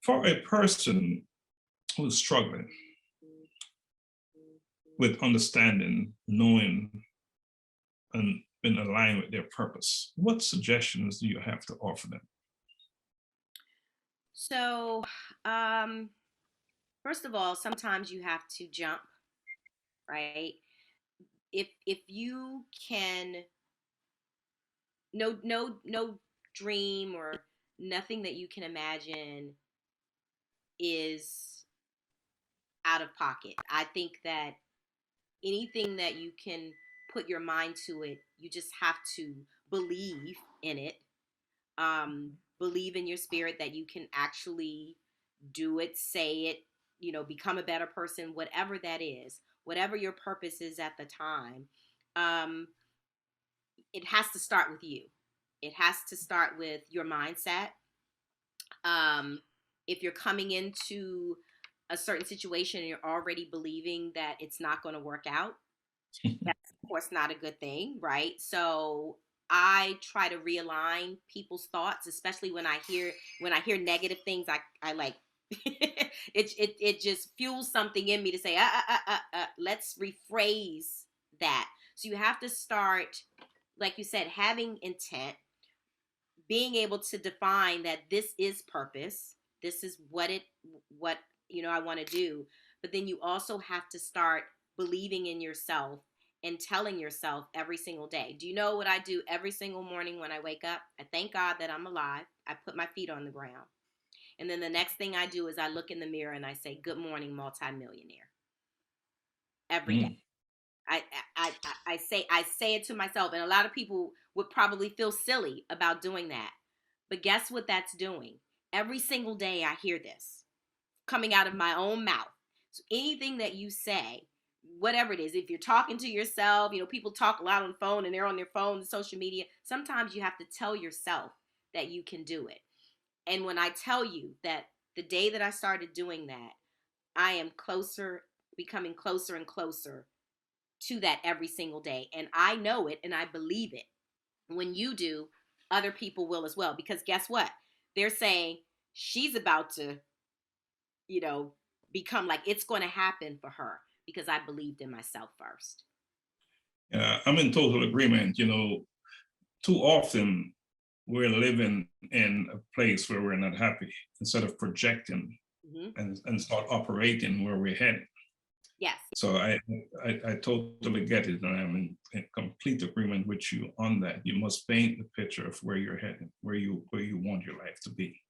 For a person who's struggling with understanding, knowing, and in aligned with their purpose, what suggestions do you have to offer them? So, um, first of all, sometimes you have to jump, right? If you can, no dream or nothing that you can imagine is out of pocket. I think that anything that you can put your mind to it, you just have to believe in it. Believe in your spirit that you can actually do it, say it, become a better person, whatever that is, whatever your purpose is at the time. Um, it has to start with you. It has to start with your mindset. Um, if you're coming into a certain situation and you're already believing that it's not going to work out, that's of course not a good thing, right? So I try to realign people's thoughts, especially when I hear negative things. I like it just fuels something in me to say, let's rephrase that. So you have to start, like you said, having intent, being able to define that this is purpose. This is what I want to do. But then you also have to start believing in yourself and telling yourself every single day. Do you know what I do every single morning when I wake up? I thank God that I'm alive. I put my feet on the ground. And then the next thing I do is I look in the mirror and I say, "Good morning, multimillionaire." Every day. Mm. I, I say it to myself, and a lot of people would probably feel silly about doing that. But guess what that's doing? Every single day I hear this coming out of my own mouth. So anything that you say, whatever it is, if you're talking to yourself, people talk a lot on the phone and they're on their phone and social media. Sometimes you have to tell yourself that you can do it. And when I tell you that the day that I started doing that, I am closer, becoming closer and closer to that every single day. And I know it and I believe it. When you do, other people will as well. Because guess what? They're saying she's about to, you know, become like it's going to happen for her because I believed in myself first. Yeah, I'm in total agreement. Too often we're living in a place where we're not happy instead of projecting Hmm. and start operating where we're headed. Yes. So I totally get it, and I'm in complete agreement with you on that. You must paint the picture of where you're headed, where you want your life to be.